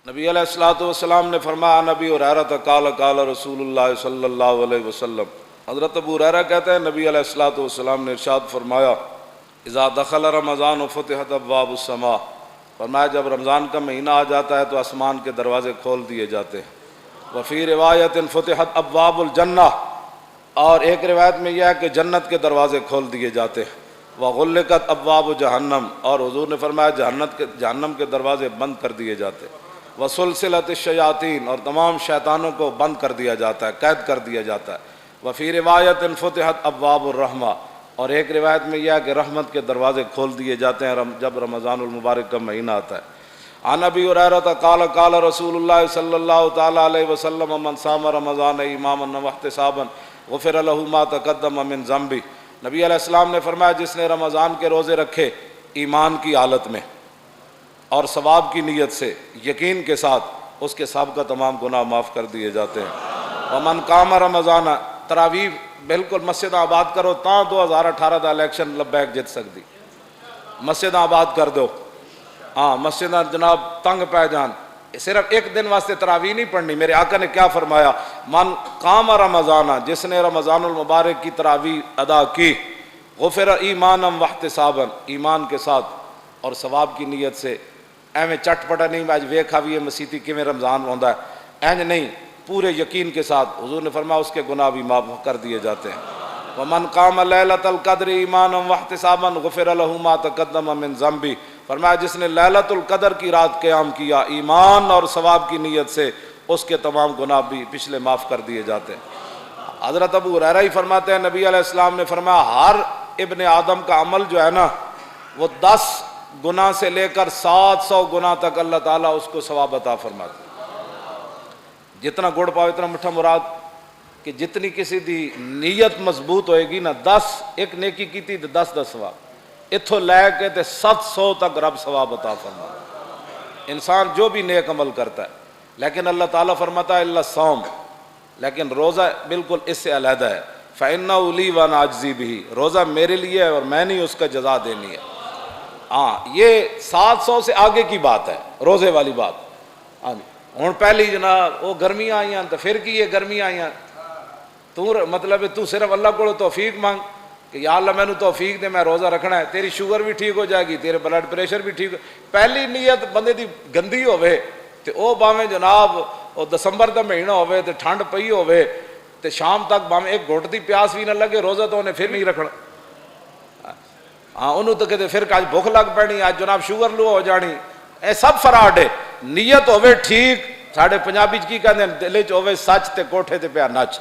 नबी अलैहिस्सलातु वस्सलाम ने फरमाया, नबी हुरैरा काल काल रसूलुल्लाह सल्लल्लाहु अलैहि वसल्लम, हज़रत अबू हुरैरा कहते हैं नबी अलैहिस्सलातु वस्सलाम ने इरशाद फरमाया, इज़ा दखल रमज़ान फ़ुतिहत अब्वाबुस समा, फरमाया जब रमज़ान का महीना आ जाता है तो आसमान के दरवाज़े खोल दिए जाते हैं। वफ़ी रिवायतिन फ़ुतिहत अब्वाबुल जन्नह, और एक रिवायत में यह है कि जन्नत के दरवाज़े खोल दिए जाते हैं। वग़ुल्लिक़त अब्वाबु जहन्नम, और हुज़ूर ने फरमाया जहन्नम के दरवाज़े बंद कर दिए जाते हैं। वसुलसिलत शयातीन, और तमाम शैतानों को बंद कर दिया जाता है, कैद कर दिया जाता है। वफ़ी रिवायतिन फ़ुतिहत अब्वाबुर रहमा, और एक रिवायत में यह है कि रहमत के दरवाज़े खोल दिए जाते हैं जब रमज़ानुल मुबारक का महीना आता है। अन अबी हुरैरा क़ाल क़ाल रसूलुल्लाह सल्लल्लाहु तआला अलैहि वसल्लम, मन साम रमज़ान ईमानन वहतिसाबन गुफ़िर लहू मा तक़द्दम मिन ज़ंबी, नबी अलैहिस्सलाम ने फरमाया जिसने रमज़ान के रोज़े रखे ईमान की हालत में और सवाब की नीयत से, यकीन के साथ, उसके सब का तमाम गुनाह माफ़ कर दिए जाते हैं। वमन काम रमज़ान, तरावीह बिल्कुल मस्जिद आबाद करो ता 2018 का इलेक्शन लब्बैक जित सकती, मस्जिद आबाद कर दो। हाँ, मस्जिद जनाब तंग पै जान, सिर्फ एक दिन वास्ते तरावीह नहीं पढ़नी। मेरे आका ने क्या फरमाया, मन काम रमज़ाना, जिसने रमज़ानुल मुबारक की तरावीह अदा की, गुफ़िर ईमानम वहतिसाबन, ईमान के साथ और सवाब की नीयत से, एवं चटपटा नहीं अज वेखा भी मसीती किमें रमज़ान आता है, इंज नहीं, पूरे यकीन के साथ। हुज़ूर ने फरमाया उसके गुनाह भी माफ़ कर दिए जाते हैं। वमन काम लैलतुल क़द्र ईमानन वहतिसाबन गुफ़िर लहू मा तक़द्दम मिन ज़ंबी, फरमाया जिसने लैलतुल क़द्र की रात क़याम किया ईमान और सवाब की नीयत से, उसके तमाम गुनाह भी पिछले माफ़ कर दिए जाते हैं। हज़रत अबू हुरैरा ही फरमाते हैं नबी अलैहिस्सलाम ने फरमाया हर इब्ने आदम का अमल जो है ना, वो 10 गुनाह से लेकर 700 गुनाह तक अल्लाह ताला उसको सवाब अता फरमाते। जितना गुड़ पाओ इतना मिठा मुराद, कि जितनी किसी की नीयत मजबूत होएगी ना, 10 एक नेकी की थी तो 10 सवाब, इथों लैके तो 700 तक रब सवाब अता फरमाता इंसान जो भी नेक अमल करता है। लेकिन अल्लाह ताला फरमाता है इल्ला सौम, लेकिन रोज़ा बिल्कुल इससे अलहदा है। फ़इन्ना उली व नाज़ी भी, रोज़ा मेरे लिए है और मैंने ही उसका जज़ा देनी है। हाँ, ये 700 से आगे की बात है रोज़े वाली बात। हाँ जी, हूँ पहली जनाब वो गर्मियाँ आईयां तो फिर की ये गर्मियाँ आईयां, तू मतलब तू सिर्फ अल्लाह को तौफीक मांग कि या अल्लाह मैनू तौफीक दे, मैं रोज़ा रखना है, तेरी शुगर भी ठीक हो जाएगी, तेरे ब्लड प्रेशर भी ठीक। पहली नीयत बंदे की गंदी होवे तो वह भावें जनाब वो दिसंबर का महीना होवे तो ठंड पई होवे तो शाम तक भावें एक घुट की प्यास भी ना लगे, रोज़ा तो उन्हें फिर नहीं रखना। हाँ, उन्होंने तो कहते फिर अज भुख लग पैनी, अज जनाब शुगर लो हो जानी, ये सब फराड है। नीयत होवे ठीक, साढ़े पंजाबी की कहते हैं दिल च होवे सच ते कोठे ते पिया नच,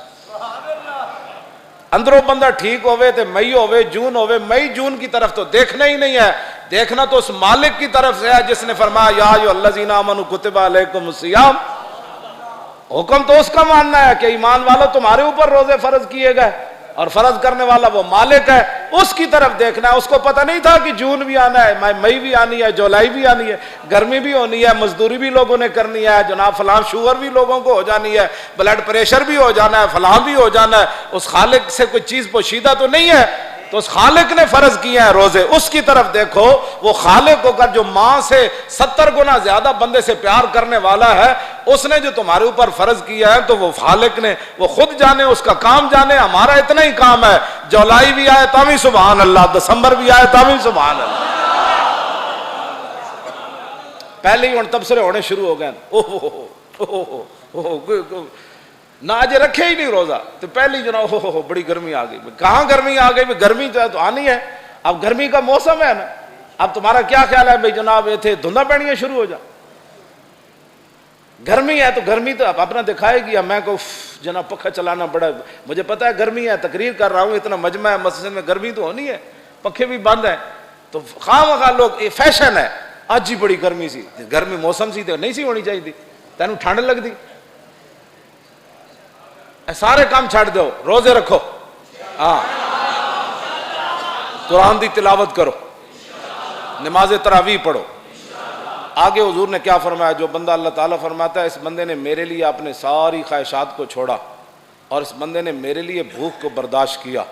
अंदरों बंदा ठीक होवे ते मई होवे जून होवे, मई जून की तरफ तो देखना ही नहीं है, देखना तो उस मालिक की तरफ से है जिसने फरमाया या अय्युहल्लज़ीना आमनू कुतिबा अलैकुमुस सियाम। हुक्म तो उसका मानना है कि ईमान वालों तुम्हारे ऊपर रोजे फर्ज किए गए और फर्ज करने वाला वो मालिक है, उसकी तरफ देखना है। उसको पता नहीं था कि जून भी आना है, मई भी आनी है, जुलाई भी आनी है, गर्मी भी होनी है, मजदूरी भी लोगों ने करनी है, जनाब फलां शुगर भी लोगों को हो जानी है, ब्लड प्रेशर भी हो जाना है, फलां भी हो जाना है। उस खालिक से कोई चीज पोशीदा तो नहीं है, तो उस खालिक ने फर्ज किया है रोजे, उसकी तरफ देखो। वो खालिक होकर जो मां से 70 गुना ज्यादा बंदे से प्यार करने वाला है, उसने जो तुम्हारे ऊपर फर्ज किया है, तो वो खालिक ने, वो खुद जाने, उसका काम जाने। हमारा इतना ही काम है, जुलाई भी आए तभी सुभान अल्लाह, दिसंबर भी आए तभी सुभान अल्लाह। पहले ही तबसरे होने शुरू हो गए, ओहो ना आज रखे ही नहीं रोजा तो पहली जना हो बड़ी गर्मी आ गई। कहाँ गर्मी आ गई, गर्मी तो आनी है, अब गर्मी का मौसम है ना। अब तुम्हारा क्या ख्याल है भाई जनाब इतने धुंधा पैनियां शुरू हो जा, गर्मी है तो गर्मी तो अपना दिखाएगी। अब मैं को जनाब पखा चलाना बड़ा, मुझे पता है गर्मी है, तकरीर कर रहा हूँ, इतना मजमा है मस्जिद में, गर्मी तो होनी है, पखे भी बंद है, तो खामखा लोग, ये फैशन है, अज ही बड़ी गर्मी सी, गर्मी मौसम सी तो नहीं सी होनी चाहिए, तेन ठंड लगती, सारे काम छड़ दो, रोजे रखो, हाँ कुरान की तिलावत करो, नमाज तरावीह पढ़ो। आगे हुजूर ने क्या फरमाया, जो बंदा अल्लाह ताला फरमाता है इस बंदे ने मेरे लिए अपने सारी ख्वाहिशात को छोड़ा और इस बंदे ने मेरे लिए भूख को बर्दाश्त किया।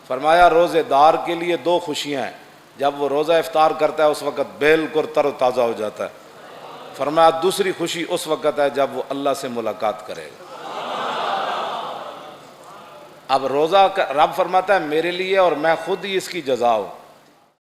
फरमाया रोज़ेदार के लिए 2 खुशियाँ हैं, जब वो रोज़ा इफ्तार करता है उस वक़्त बिल्कुल तरोताज़ा हो जाता है, फरमाया दूसरी खुशी उस वक़्त है जब वो अल्लाह से मुलाकात करेगा। अब रोज़ा रब फरमाता है मेरे लिए और मैं खुद ही इसकी जज़ा हूँ।